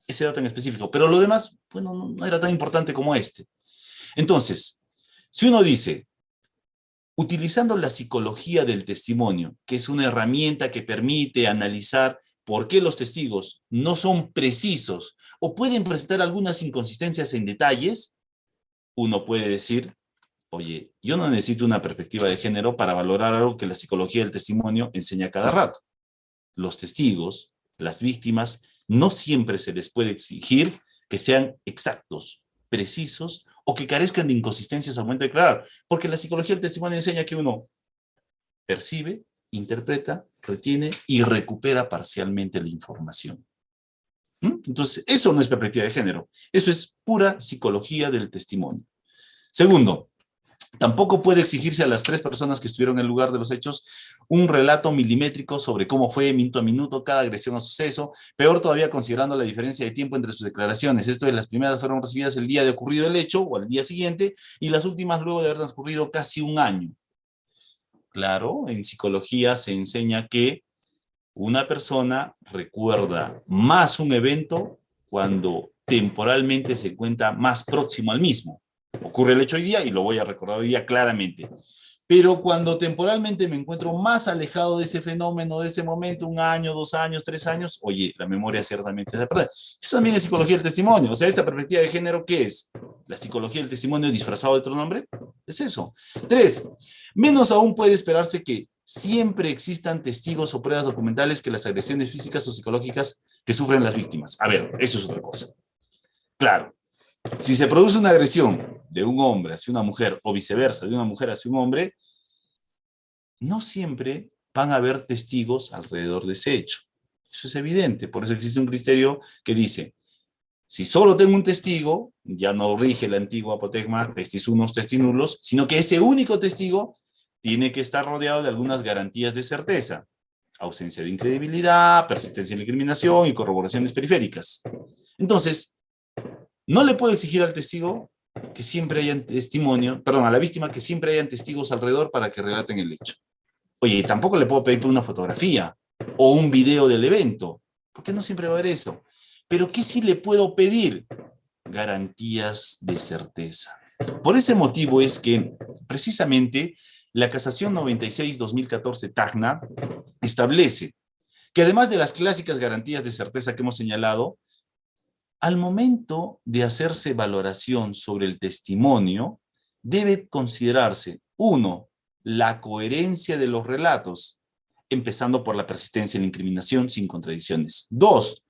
Ese dato en específico. Pero lo demás, bueno, no era tan importante como este. Entonces, si uno dice, utilizando la psicología del testimonio, que es una herramienta que permite analizar por qué los testigos no son precisos o pueden presentar algunas inconsistencias en detalles, uno puede decir, oye, yo no necesito una perspectiva de género para valorar algo que la psicología del testimonio enseña cada rato. Los testigos, las víctimas, no siempre se les puede exigir que sean exactos, precisos o que carezcan de inconsistencias al momento de declarar, porque la psicología del testimonio enseña que uno percibe, interpreta, retiene y recupera parcialmente la información. Entonces, eso no es perspectiva de género, eso es pura psicología del testimonio. Segundo, tampoco puede exigirse a las 3 personas que estuvieron en el lugar de los hechos un relato milimétrico sobre cómo fue minuto a minuto cada agresión o suceso, peor todavía considerando la diferencia de tiempo entre sus declaraciones. Esto es, las primeras fueron recibidas el día de ocurrido el hecho o al día siguiente, y las últimas luego de haber transcurrido casi un año. Claro, en psicología se enseña que una persona recuerda más un evento cuando temporalmente se encuentra más próximo al mismo. Ocurre el hecho hoy día y lo voy a recordar hoy día claramente. Pero cuando temporalmente me encuentro más alejado de ese fenómeno, de ese momento, 1 año, 2 años, 3 años, oye, la memoria ciertamente se pierde. Eso también es psicología del testimonio. O sea, esta perspectiva de género, ¿qué es? ¿La psicología del testimonio disfrazado de otro nombre? Es eso. 3, menos aún puede esperarse que siempre existan testigos o pruebas documentales que las agresiones físicas o psicológicas que sufren las víctimas. A ver, eso es otra cosa. Claro, si se produce una agresión de un hombre hacia una mujer o viceversa, de una mujer hacia un hombre, no siempre van a haber testigos alrededor de ese hecho. Eso es evidente, por eso existe un criterio que dice, si solo tengo un testigo, ya no rige la antigua apotegma testis unos, testis nulos, sino que ese único testigo tiene que estar rodeado de algunas garantías de certeza, ausencia de incredibilidad, persistencia en la incriminación y corroboraciones periféricas. Entonces, no le puedo exigir al testigo que siempre hayan testimonio, perdón, a la víctima que siempre hayan testigos alrededor para que relaten el hecho. Oye, tampoco le puedo pedir una fotografía o un video del evento, porque no siempre va a haber eso. Pero ¿qué sí le puedo pedir? Garantías de certeza. Por ese motivo es que precisamente la Casación 96-2014 Tacna establece que además de las clásicas garantías de certeza que hemos señalado, al momento de hacerse valoración sobre el testimonio, debe considerarse, 1, la coherencia de los relatos, empezando por la persistencia en la incriminación sin contradicciones. 2,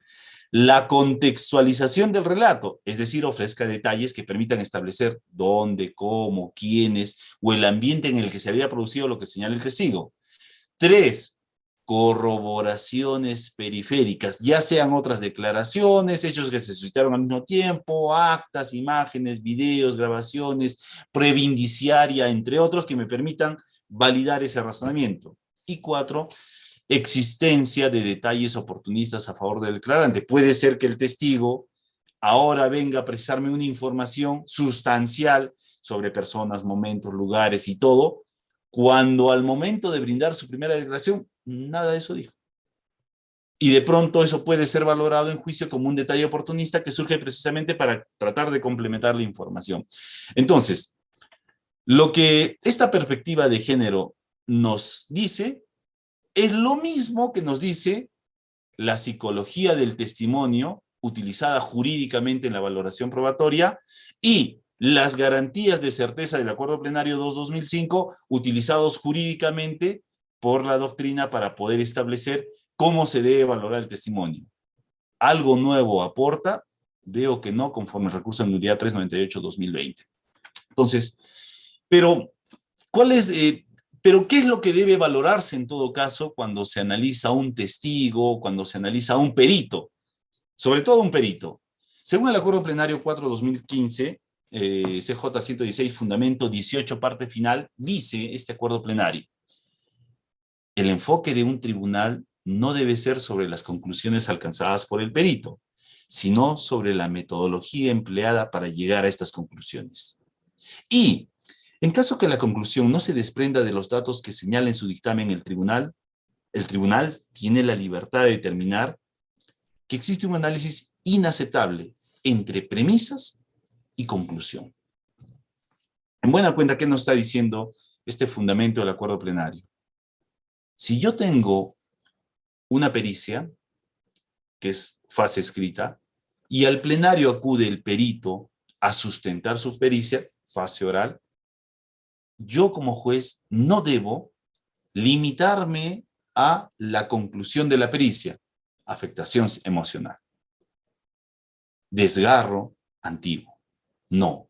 la contextualización del relato, es decir, ofrezca detalles que permitan establecer dónde, cómo, quiénes o el ambiente en el que se había producido lo que señala el testigo. 3, corroboraciones periféricas, ya sean otras declaraciones, hechos que se suscitaron al mismo tiempo, actas, imágenes, videos, grabaciones, prueba indiciaria, entre otros, que me permitan validar ese razonamiento. Y 4, existencia de detalles oportunistas a favor del declarante. Puede ser que el testigo ahora venga a precisarme una información sustancial sobre personas, momentos, lugares y todo, cuando al momento de brindar su primera declaración, nada de eso dijo. Y de pronto eso puede ser valorado en juicio como un detalle oportunista que surge precisamente para tratar de complementar la información. Entonces, lo que esta perspectiva de género nos dice es lo mismo que nos dice la psicología del testimonio utilizada jurídicamente en la valoración probatoria y las garantías de certeza del Acuerdo Plenario 2/2005 utilizados jurídicamente por la doctrina para poder establecer cómo se debe valorar el testimonio. ¿Algo nuevo aporta? Veo que no, conforme el recurso de nulidad 398/2020. Entonces, pero, pero ¿qué es lo que debe valorarse en todo caso cuando se analiza a un testigo, cuando se analiza a un perito? Sobre todo un perito. Según el Acuerdo Plenario 4/2015, CJ 116, Fundamento 18, parte final, dice este Acuerdo Plenario: el enfoque de un tribunal no debe ser sobre las conclusiones alcanzadas por el perito, sino sobre la metodología empleada para llegar a estas conclusiones. Y, en caso que la conclusión no se desprenda de los datos que señala en su dictamen el tribunal tiene la libertad de determinar que existe un análisis inaceptable entre premisas y conclusión. En buena cuenta, ¿qué nos está diciendo este fundamento del Acuerdo Plenario? Si yo tengo una pericia, que es fase escrita, y al plenario acude el perito a sustentar su pericia, fase oral, yo como juez no debo limitarme a la conclusión de la pericia, afectación emocional, desgarro antiguo. No.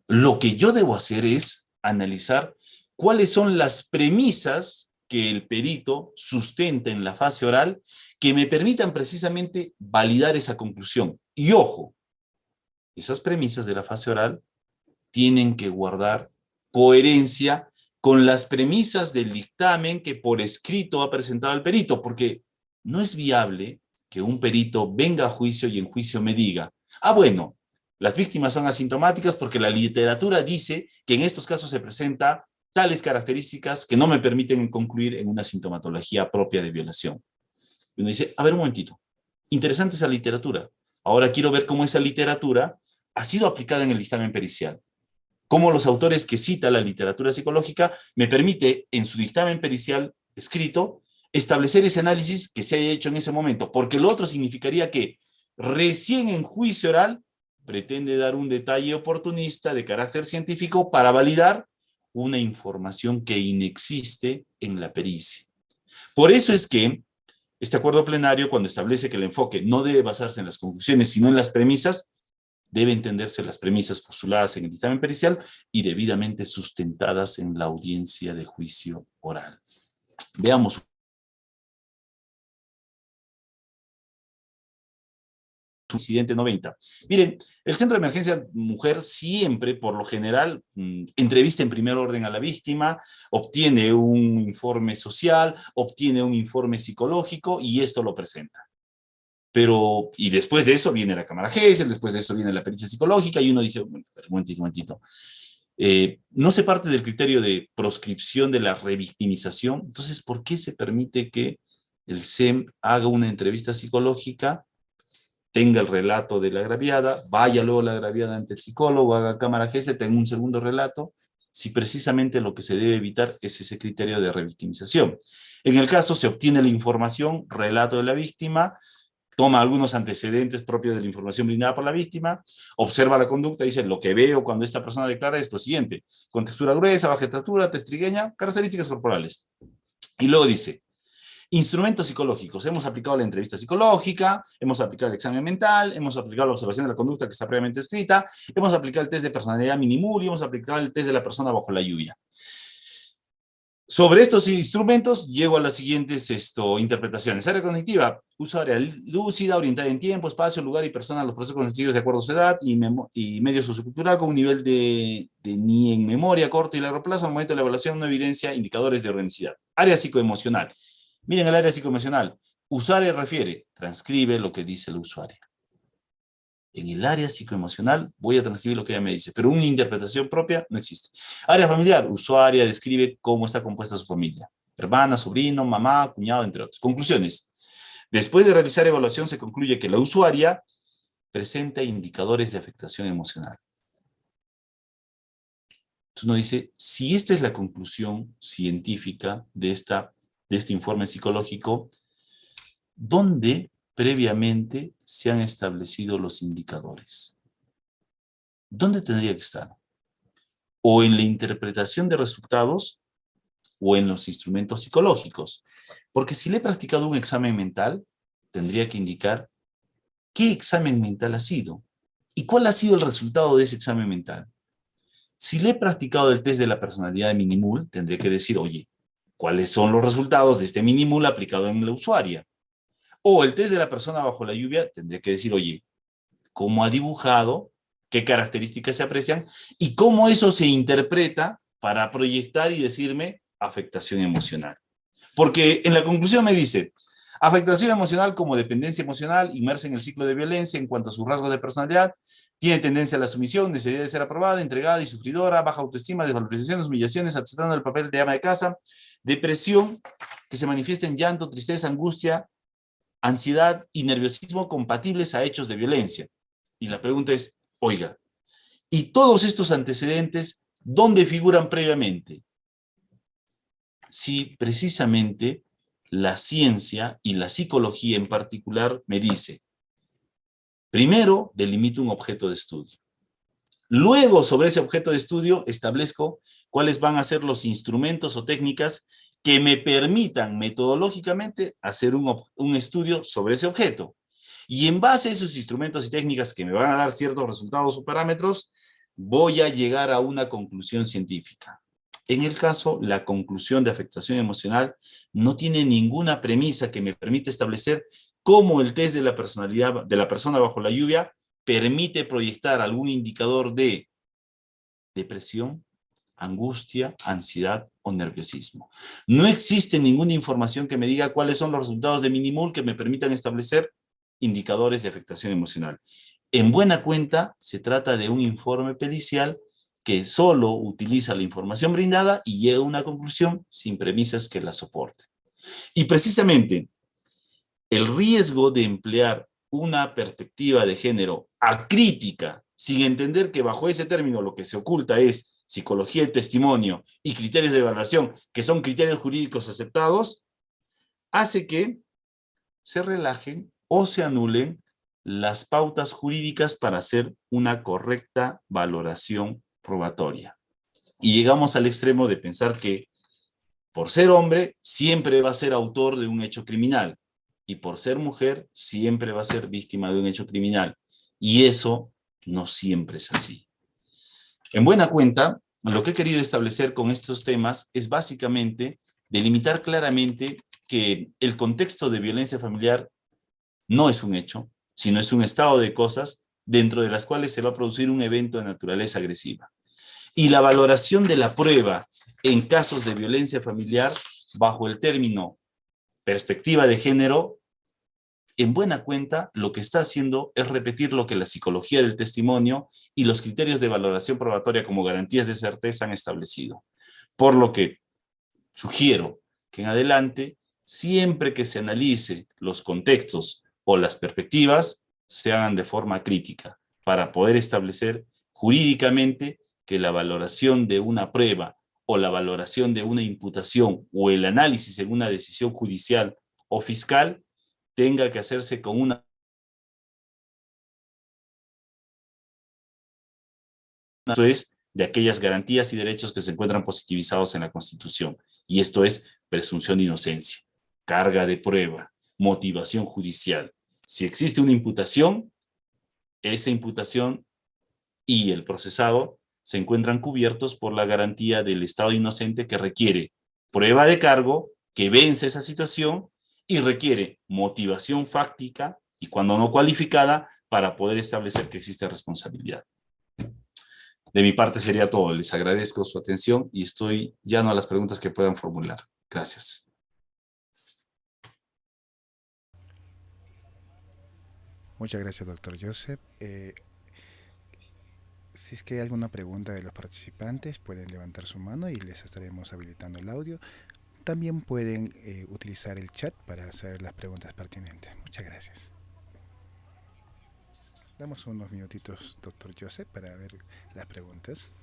Lo que yo debo hacer es analizar cuáles son las premisas que el perito sustenta en la fase oral que me permitan precisamente validar esa conclusión. Y ojo, esas premisas de la fase oral tienen que guardar coherencia con las premisas del dictamen que por escrito ha presentado el perito, porque no es viable que un perito venga a juicio y en juicio me diga: ah, bueno, las víctimas son asintomáticas porque la literatura dice que en estos casos se presenta tales características que no me permiten concluir en una sintomatología propia de violación. Y uno dice: a ver un momentito, interesante esa literatura. Ahora quiero ver cómo esa literatura ha sido aplicada en el dictamen pericial. Cómo los autores que cita la literatura psicológica me permite en su dictamen pericial escrito establecer ese análisis que se haya hecho en ese momento, porque lo otro significaría que recién en juicio oral pretende dar un detalle oportunista de carácter científico para validar una información que inexiste en la pericia. Por eso es que este acuerdo plenario, cuando establece que el enfoque no debe basarse en las conclusiones, sino en las premisas, debe entenderse las premisas postuladas en el dictamen pericial y debidamente sustentadas en la audiencia de juicio oral. Veamos. Incidente 90. Miren, el Centro de Emergencia Mujer siempre, por lo general, entrevista en primer orden a la víctima, obtiene un informe social, obtiene un informe psicológico y esto lo presenta. Pero, y después de eso viene la cámara Gesell, después de eso viene la pericia psicológica y uno dice: un momentito. No se parte del criterio de proscripción de la revictimización. Entonces, ¿por qué se permite que el SEM haga una entrevista psicológica, tenga el relato de la agraviada, vaya luego la agraviada ante el psicólogo, haga cámara Gesell, tenga un segundo relato, si precisamente lo que se debe evitar es ese criterio de revictimización? En el caso se obtiene la información, relato de la víctima, toma algunos antecedentes propios de la información brindada por la víctima, observa la conducta y dice: lo que veo cuando esta persona declara esto siguiente: con textura gruesa, baja estatura, tez trigueña, características corporales. Y luego dice: instrumentos psicológicos. Hemos aplicado la entrevista psicológica, hemos aplicado el examen mental, hemos aplicado la observación de la conducta que está previamente escrita, hemos aplicado el test de personalidad Minimuli, hemos aplicado el test de la persona bajo la lluvia. Sobre estos instrumentos llego a las siguientes interpretaciones. Área cognitiva: uso área lúcida, orientada en tiempo, espacio, lugar y persona a los procesos cognitivos de acuerdo a su edad y medio sociocultural, con un nivel de ni en memoria corto y largo plazo. Al momento de la evaluación no evidencia indicadores de organicidad. Área psicoemocional. Miren el área psicoemocional. Usuario refiere, transcribe lo que dice el usuario. En el área psicoemocional voy a transcribir lo que ella me dice, pero una interpretación propia no existe. Área familiar: usuaria describe cómo está compuesta su familia: hermana, sobrino, mamá, cuñado, entre otros. Conclusiones: después de realizar evaluación se concluye que la usuaria presenta indicadores de afectación emocional. Entonces uno dice, si esta es la conclusión científica de este informe psicológico, ¿dónde previamente se han establecido los indicadores? ¿Dónde tendría que estar? ¿O en la interpretación de resultados o en los instrumentos psicológicos? Porque si le he practicado un examen mental, tendría que indicar qué examen mental ha sido y cuál ha sido el resultado de ese examen mental. Si le he practicado el test de la personalidad de Minimul, tendré que decir, oye, ¿cuáles son los resultados de este Minimul aplicado en la usuaria? O el test de la persona bajo la lluvia, tendré que decir, oye, ¿cómo ha dibujado? ¿Qué características se aprecian? Y cómo eso se interpreta para proyectar y decirme afectación emocional. Porque en la conclusión me dice, afectación emocional como dependencia emocional, inmersa en el ciclo de violencia en cuanto a sus rasgos de personalidad, tiene tendencia a la sumisión, necesidad de ser aprobada, entregada y sufridora, baja autoestima, desvalorizaciones, humillaciones, aceptando el papel de ama de casa, depresión que se manifiesta en llanto, tristeza, angustia, ansiedad y nerviosismo compatibles a hechos de violencia. Y la pregunta es, oiga, ¿y todos estos antecedentes dónde figuran previamente? Si precisamente la ciencia y la psicología en particular me dice, primero delimito un objeto de estudio. Luego, sobre ese objeto de estudio, establezco cuáles van a ser los instrumentos o técnicas que me permitan metodológicamente hacer un estudio sobre ese objeto. Y en base a esos instrumentos y técnicas que me van a dar ciertos resultados o parámetros, voy a llegar a una conclusión científica. En el caso, la conclusión de afectación emocional no tiene ninguna premisa que me permita establecer cómo el test de la personalidad de la persona bajo la lluvia permite proyectar algún indicador de depresión, angustia, ansiedad o nerviosismo. No existe ninguna información que me diga cuáles son los resultados de Minimul que me permitan establecer indicadores de afectación emocional. En buena cuenta, se trata de un informe pericial que solo utiliza la información brindada y llega a una conclusión sin premisas que la soporten. Y precisamente el riesgo de emplear una perspectiva de género acrítica, sin entender que bajo ese término lo que se oculta es psicología del testimonio y criterios de evaluación, que son criterios jurídicos aceptados, hace que se relajen o se anulen las pautas jurídicas para hacer una correcta valoración probatoria. Y llegamos al extremo de pensar que por ser hombre siempre va a ser autor de un hecho criminal y por ser mujer siempre va a ser víctima de un hecho criminal. Y eso no siempre es así. En buena cuenta, lo que he querido establecer con estos temas es básicamente delimitar claramente que el contexto de violencia familiar no es un hecho, sino es un estado de cosas dentro de las cuales se va a producir un evento de naturaleza agresiva. Y la valoración de la prueba en casos de violencia familiar bajo el término perspectiva de género, en buena cuenta, lo que está haciendo es repetir lo que la psicología del testimonio y los criterios de valoración probatoria como garantías de certeza han establecido. Por lo que sugiero que en adelante, siempre que se analice los contextos o las perspectivas, se hagan de forma crítica para poder establecer jurídicamente que la valoración de una prueba o la valoración de una imputación o el análisis en una decisión judicial o fiscal tenga que hacerse con una eso es de aquellas garantías y derechos que se encuentran positivizados en la Constitución. Y esto es presunción de inocencia, carga de prueba, motivación judicial. Si existe una imputación, esa imputación y el procesado se encuentran cubiertos por la garantía del Estado inocente que requiere prueba de cargo que vence esa situación y requiere motivación fáctica y cuando no cualificada para poder establecer que existe responsabilidad. De mi parte sería todo. Les agradezco su atención y estoy llano a las preguntas que puedan formular. Gracias. Muchas gracias, doctor Joseph. Si es que hay alguna pregunta de los participantes, pueden levantar su mano y les estaremos habilitando el audio. También pueden utilizar el chat para hacer las preguntas pertinentes. Muchas gracias. Damos unos minutitos, doctor Joseph, para ver las preguntas.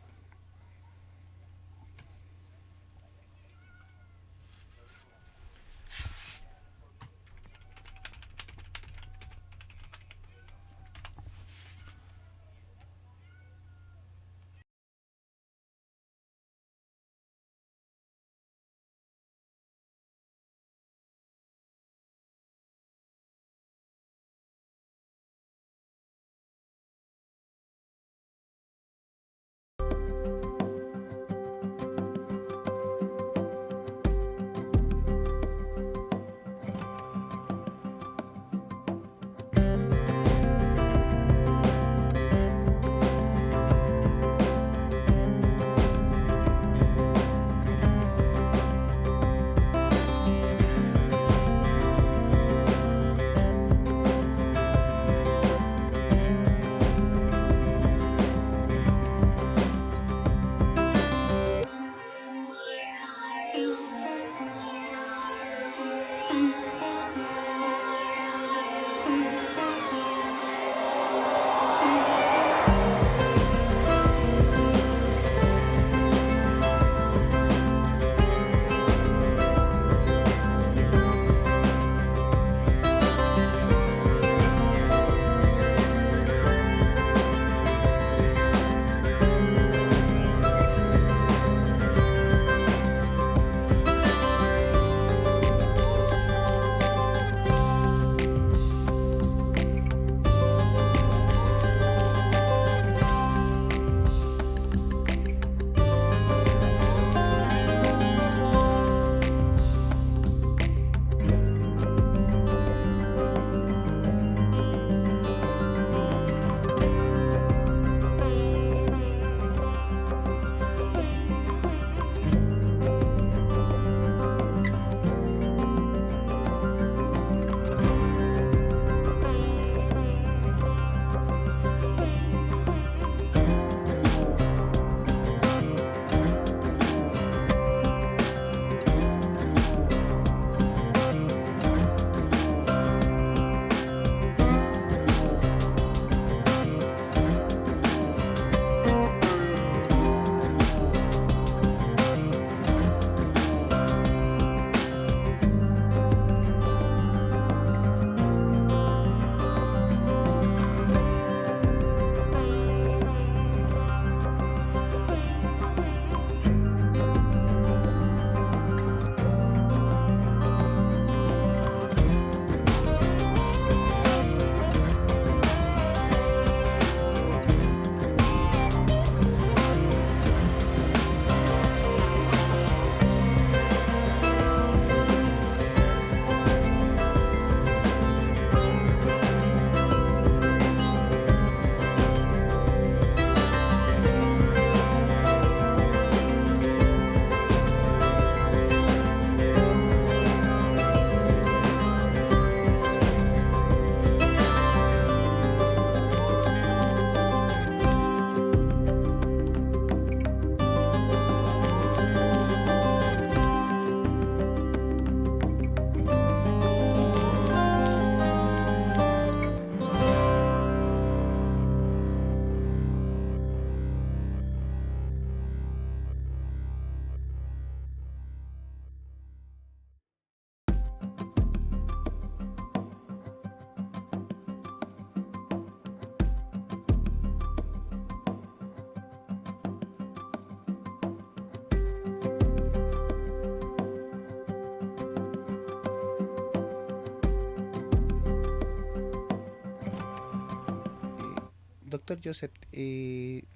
Doctor Joseph,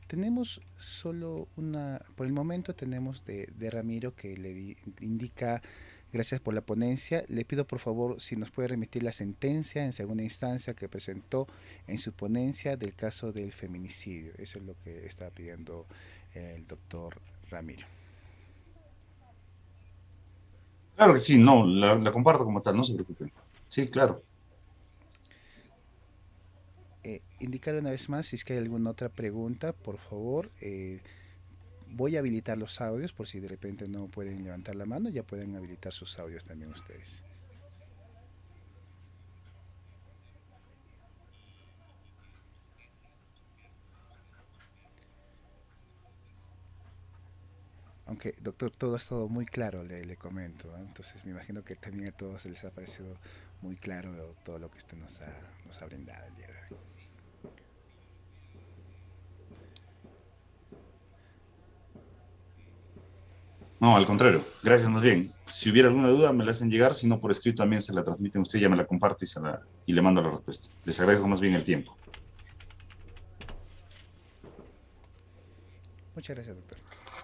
tenemos solo por el momento tenemos de Ramiro que indica, gracias por la ponencia. Le pido por favor si nos puede remitir la sentencia en segunda instancia que presentó en su ponencia del caso del feminicidio. Eso es lo que está pidiendo el doctor Ramiro. Claro que sí, no, la comparto como tal, no se preocupen. Sí, claro. Indicar una vez más si es que hay alguna otra pregunta, por favor. Voy a habilitar los audios por si de repente no pueden levantar la mano, ya pueden habilitar sus audios también ustedes. Aunque, doctor, todo ha estado muy claro, le comento, ¿eh? Entonces me imagino que también a todos les ha parecido muy claro todo lo que usted nos ha brindado el día de hoy. No, al contrario, gracias más bien. Si hubiera alguna duda, me la hacen llegar, si no por escrito también se la transmiten usted, ya me la comparte y le mando la respuesta. Les agradezco más bien el tiempo. Muchas gracias, doctor.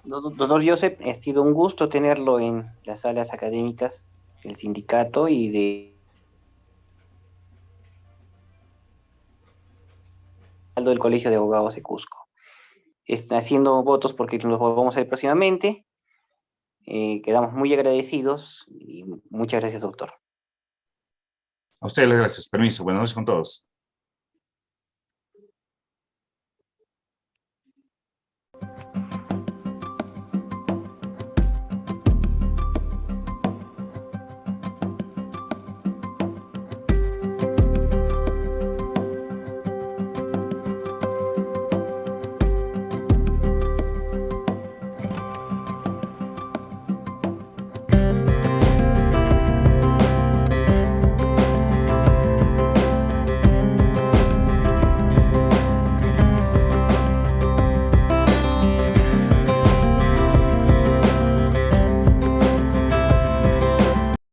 Doctor Joseph, ha sido un gusto tenerlo en las salas académicas del sindicato y del Colegio de Abogados de Cusco. Está haciendo votos porque nos volvamos a ver próximamente. Quedamos muy agradecidos y muchas gracias, doctor. A ustedes las gracias. Permiso. Buenas noches con todos.